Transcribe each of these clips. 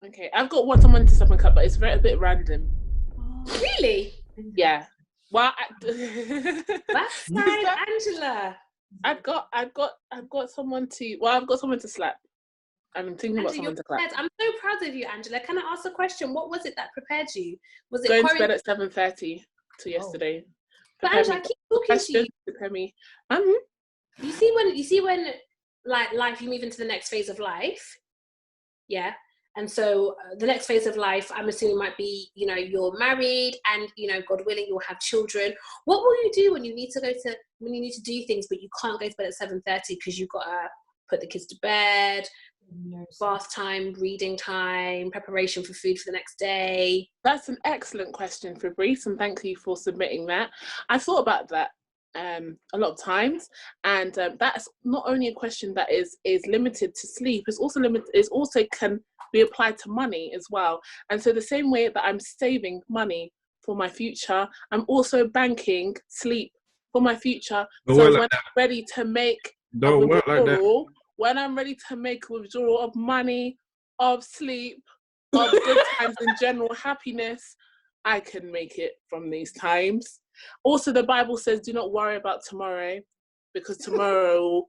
Okay, I've got one someone to step and cut, but it's a bit random. Really? Yeah. Well, That's fine, Angela. I've got someone to. Well, I've got someone to slap. I'm thinking about someone to clap. I'm so proud of you, Angela. Can I ask a question? What was it that prepared you? Was it going to bed at 7:30 till yesterday? But Angela, I keep talking to you. Prepare me. You see when like life, you move into the next phase of life. Yeah. And so the next phase of life, I'm assuming, might be, you know, you're married and, you know, God willing, you'll have children. What will you do when you need to do things, but you can't go to bed at 7:30 because you've got to put the kids to bed, bath time, reading time, preparation for food for the next day? That's an excellent question, Fabrice, and thank you for submitting that. I thought about that a lot of times, and that's not only a question that is limited to sleep. It's also can be applied to money as well. And so the same way that I'm saving money for my future, I'm also banking sleep for my future. So when I'm ready to make when I'm ready to make a withdrawal of money, of sleep, of good times in general, happiness, I can make it from these times. Also, the Bible says, do not worry about tomorrow, because tomorrow,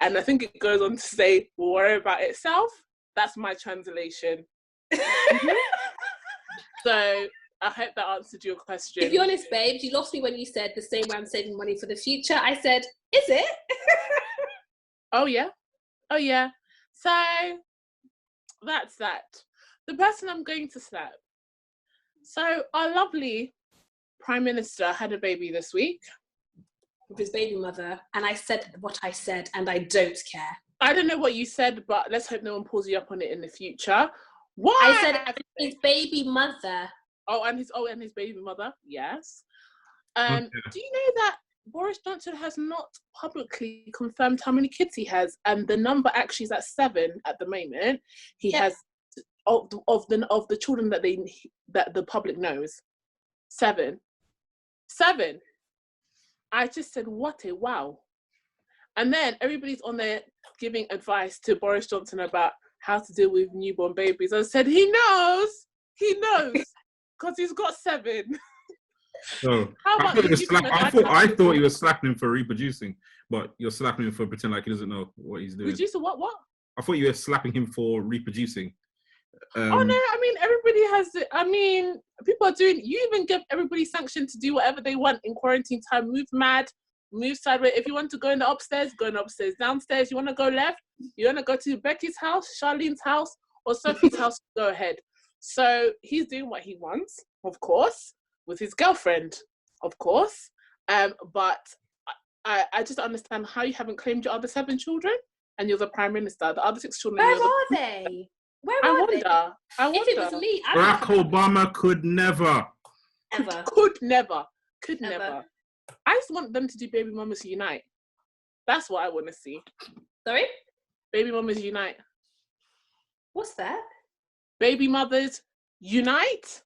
and I think it goes on to say, will worry about itself. That's my translation. So I hope that answered your question. To be honest, babes, you lost me when you said the same way I'm saving money for the future. I said, is it? Oh, yeah. So that's that. The person I'm going to slap. So our lovely Prime Minister had a baby this week. With his baby mother. And I said what I said, and I don't care. I don't know what you said, but let's hope no one pulls you up on it in the future. Why? I said his baby mother. And his baby mother, yes. Do you know that Boris Johnson has not publicly confirmed how many kids he has, and the number actually is at 7 at the moment. He has of the children that the public knows. 7. I just said, what a wow. And then everybody's on there giving advice to Boris Johnson about how to deal with newborn babies. I said, he knows, because he's got 7. Oh, I thought you were slapping him for reproducing, but you're slapping him for pretending like he doesn't know what he's doing. Reduce what? I thought you were slapping him for reproducing. Oh no, I mean, everybody has it. I mean, people are doing, you even give everybody sanction to do whatever they want in quarantine time. Move mad, move sideways. If you want to go in the upstairs, go in the upstairs. Downstairs, you want to go left, you want to go to Becky's house, Charlene's house, or Sophie's house, go ahead. So he's doing what he wants, of course, with his girlfriend, of course. But I just understand how you haven't claimed your other 7 children and you're the Prime Minister. The other 6 children. Where are they? I wonder. If it was me, Barack Obama could never. Ever. Could never. I just want them to do Baby Mamas Unite. That's what I want to see. Sorry? Baby Mamas Unite. What's that? Baby Mothers Unite.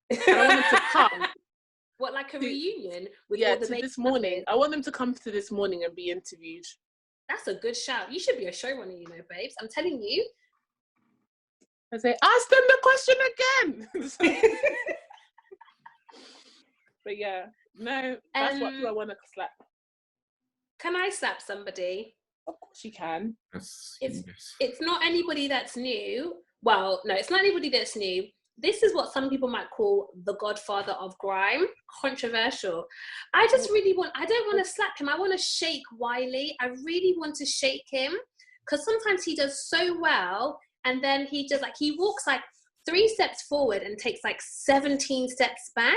I want them to come. What, like a reunion? With all the to this morning. I want them to come to this morning and be interviewed. That's a good shout. You should be a showrunner, you know, babes. I'm telling you. I say, ask them the question again. But yeah, no, that's what I want to slap. Can I slap somebody? Of course you can. Yes. It's not anybody that's new. Well, no, it's not anybody that's new. This is what some people might call the godfather of grime. Controversial. I don't want to slap him. I want to shake Wiley. I really want to shake him, because sometimes he does so well, and then he walks like 3 steps forward and takes like 17 steps back,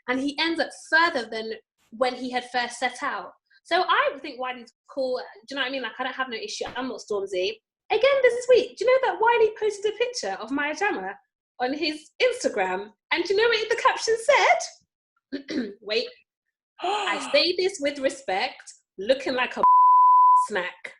and he ends up further than when he had first set out. So I think Wiley's cool. Do you know what I mean? Like, I don't have no issue. I'm not Stormzy. Again this week, do you know that Wiley posted a picture of Maya Jama on his Instagram? And do you know what the caption said? Wait. I say this with respect, looking like a snack.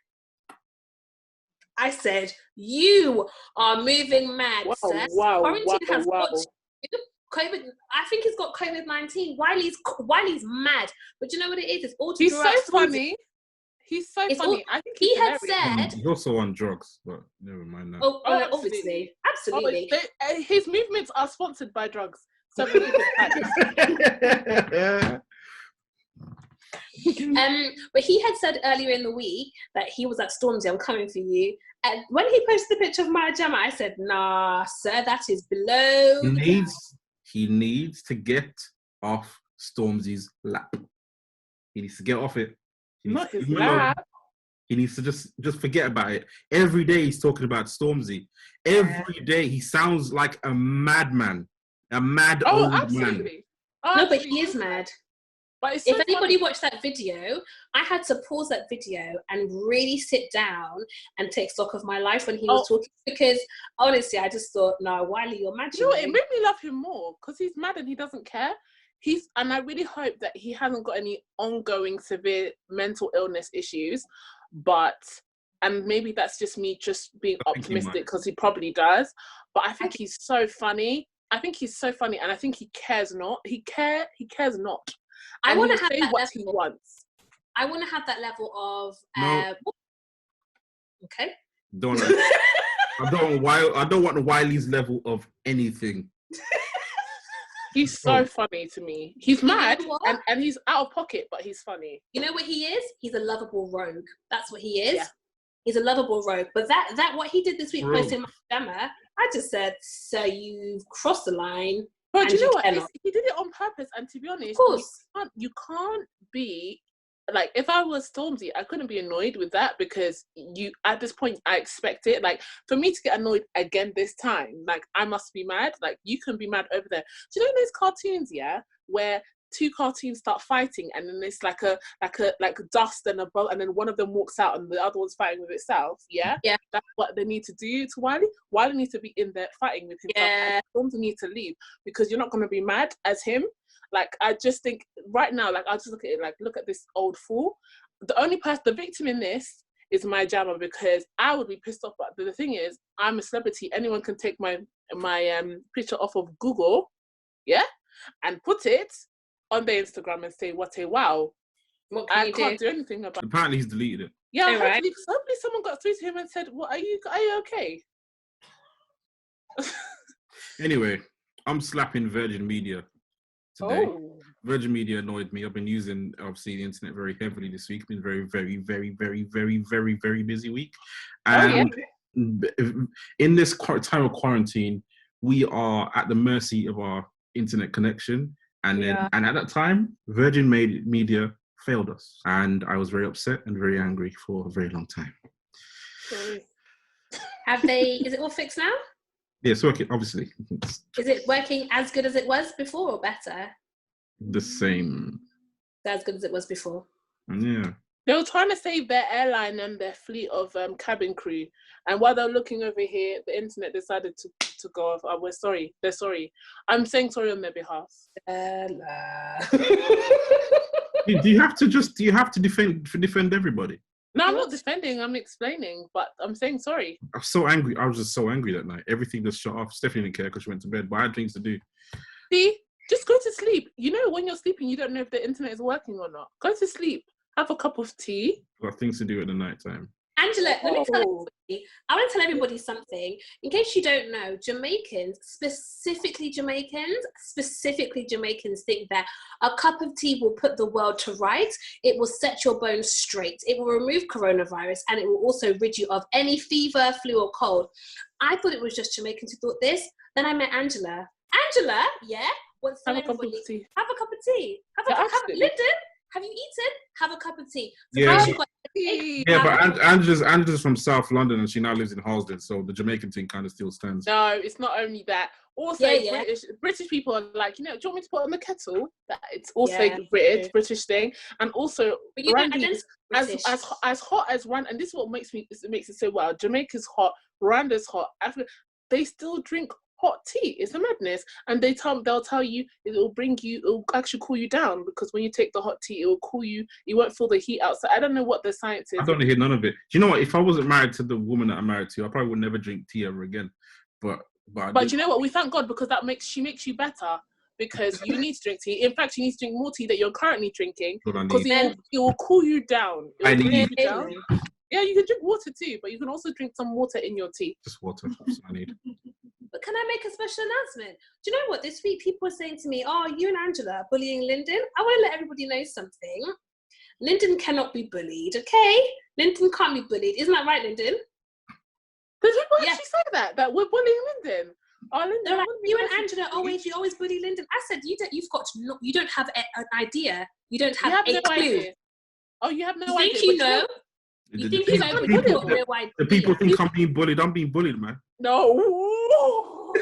I said, you are moving mad, sir. Quarantine has got you. COVID, I think he's got COVID-19. Wiley's mad. But you know what it is? It's all to He's so funny. He's so funny. I think he had hilarious. said He's also on drugs, but never mind that. Oh, no, obviously. Absolutely. His movements are sponsored by drugs. So many different but he had said earlier in the week that he was at Stormzy, I'm coming for you. And when he posted the picture of Maya Jama, I said, nah, sir, that is below. He needs to get off Stormzy's lap. He needs to get off it. Not his lap. He needs to just forget about it. Every day he's talking about Stormzy. Every day he sounds like a madman. A mad old man. No, but he is mad. But it's so if anybody watched that video, I had to pause that video and really sit down and take stock of my life when he was talking, because honestly, I just thought, no, Wiley, you're mad. You know what? It made me love him more because he's mad and he doesn't care. And I really hope that he hasn't got any ongoing severe mental illness issues, and maybe that's just me just being optimistic because he probably does. But I think he's so funny. And I think he cares not. He cares not. I want to have that what he wants. I want to have that level of okay. I don't want Wiley's level of anything. He's so funny to me. He's mad and he's out of pocket, but he's funny. You know what he is? He's a lovable rogue. That's what he is. Yeah. He's a lovable rogue. But that what he did this week, posting my Gemma, I just said, so you've crossed the line. But you know what? He did it on purpose. And to be honest, of course, you can't be like, if I was Stormzy, I couldn't be annoyed with that because at this point I expect it. Like, for me to get annoyed again this time, like, I must be mad. Like, you can be mad over there. Do you know those cartoons, where two cartoons start fighting and then it's like a dust and a boat and then one of them walks out and the other one's fighting with itself? Yeah. That's what they need to do to Wiley. Wiley needs to be in there fighting with himself. And Stormzy needs to leave because you're not going to be mad as him. Like, I just think right now, like, I'll just look at it like, look at this old fool. The victim in this is my Jama, because I would be pissed off. But the thing is, I'm a celebrity. Anyone can take my picture off of Google, and put it on their Instagram and say, what a wow. I can't do anything about it. Apparently he's deleted it. Yeah, hopefully someone got through to him and said, "What are you okay?" Anyway, I'm slapping Virgin Media today. Virgin Media annoyed me. I've been using, obviously, the internet very heavily this week. Been very, very, very, very, very, very, very busy week. And in this time of quarantine, we are at the mercy of our internet connection. And then, and at that time, Virgin Media failed us. And I was very upset and very angry for a very long time. Is it all fixed now? Yeah, it's working, obviously. Is it working as good as it was before or better? The same. As good as it was before. Yeah. They were trying to save their airline and their fleet of cabin crew. And while they're looking over here, the internet decided to go off. We're sorry. They're sorry. I'm saying sorry on their behalf. Do you have to defend everybody? No, I'm not defending. I'm explaining, but I'm saying sorry. I was so angry. I was just so angry that night. Everything just shut off. Stephanie didn't care because she went to bed, but I had things to do. See, just go to sleep. You know, when you're sleeping, you don't know if the internet is working or not. Go to sleep. Have a cup of tea. I've got things to do at the night time. Angela, let me tell everybody, I want to tell everybody something. In case you don't know, Jamaicans, specifically Jamaicans think that a cup of tea will put the world to rights. It will set your bones straight. It will remove coronavirus, and it will also rid you of any fever, flu, or cold. I thought it was just Jamaicans who thought this. Then I met Angela. Angela, wants to tell everybody, have a cup of tea. Have a cup of Lyndon. Have you eaten? Have a cup of tea. But Angela's from South London and she now lives in Harlesden, so the Jamaican thing kind of still stands. No, it's not only that. Also, British people are like, do you want me to put on the kettle? That it's also British thing. And also, Randy, as hot as Rwanda, and this is what makes it so wild. Jamaica's hot, Rwanda's hot. They still drink hot tea. It's a madness. And they'll tell you it'll actually cool you down, because when you take the hot tea, it will cool you. You won't feel the heat outside. I don't know what the science is. I don't hear none of it. Do you know what? If I wasn't married to the woman that I'm married to, I probably would never drink tea ever again. But you know what? We thank God, because she makes you better. because you need to drink tea. In fact, you need to drink more tea that you're currently drinking because need. it will cool you down. I need. Yeah, you can drink water too, but you can also drink some water in your tea. Just water. That's what I need. But can I make a special announcement? Do you know what? This week people were saying to me, oh, you and Angela are bullying Lyndon. I want to let everybody know something. Lyndon cannot be bullied, okay? Lyndon can't be bullied. Isn't that right, Lyndon? Did people actually say that we're bullying Lyndon? Oh, Lyndon, they're like, you and Angela you always bully Lyndon. I said, you don't have an idea. You don't have a clue. Idea. Oh, you have no idea. You think you know? You think you know, but you've got no idea. The people think I'm being bullied. I'm being bullied, man. No.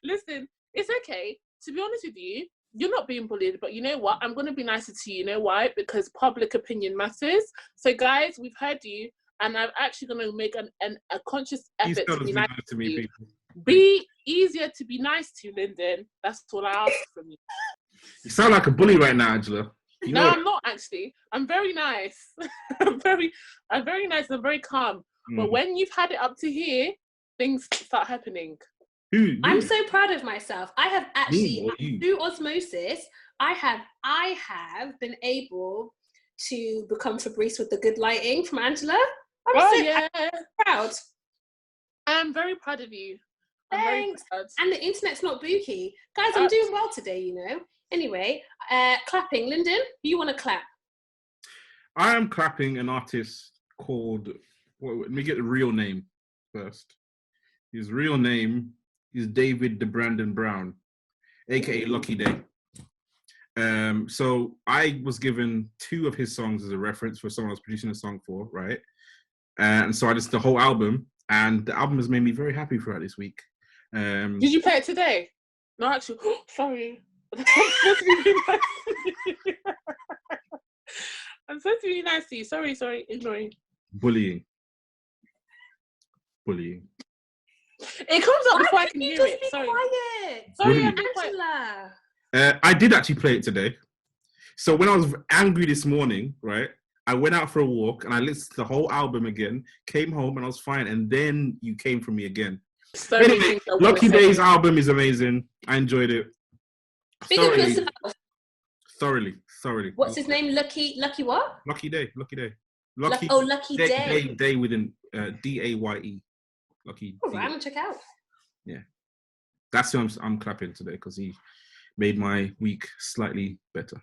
Listen, it's okay. To be honest with you, you're not being bullied, but you know what? I'm going to be nicer to you. You know why? Because public opinion matters. So, guys, we've heard you, and I'm actually going to make a conscious effort to be nice to me. People. Be easier to be nice to, Lyndon. That's all I ask from you. You sound like a bully right now, Angela. No, I'm not actually. I'm very nice. I'm very nice and very calm. But when you've had it up to here, things start happening. I'm so proud of myself. I have actually, through osmosis, I have been able to become Fabrice with the good lighting from Angela. I'm proud. I'm very proud of you. Thanks. And the internet's not booky. Guys, I'm doing well today, you know. Anyway, clapping. Lyndon, you want to clap? I am clapping an artist called, let me get the real name first. His real name is David DeBrandon Brown, aka Lucky Day. So I was given 2 of his songs as a reference for someone I was producing a song for, right? And so I listened to the whole album, and the album has made me very happy throughout this week. Did you play it today? No, actually, sorry. I'm supposed to be nice to you. Sorry, ignoring. Bullying. It comes up before I can hear it. Sorry. Quiet. Sorry, Angela. I did actually play it today. So when I was angry this morning, right, I went out for a walk and I listened to the whole album again, came home and I was fine, and then you came for me again. So anyway, Lucky Day's album is amazing. I enjoyed it. Thoroughly. What's his name? Lucky what? Lucky Day. Lucky Day. Day within Daye. Lucky. Oh, I'm gonna check out. Yeah, that's who I'm clapping today because he made my week slightly better.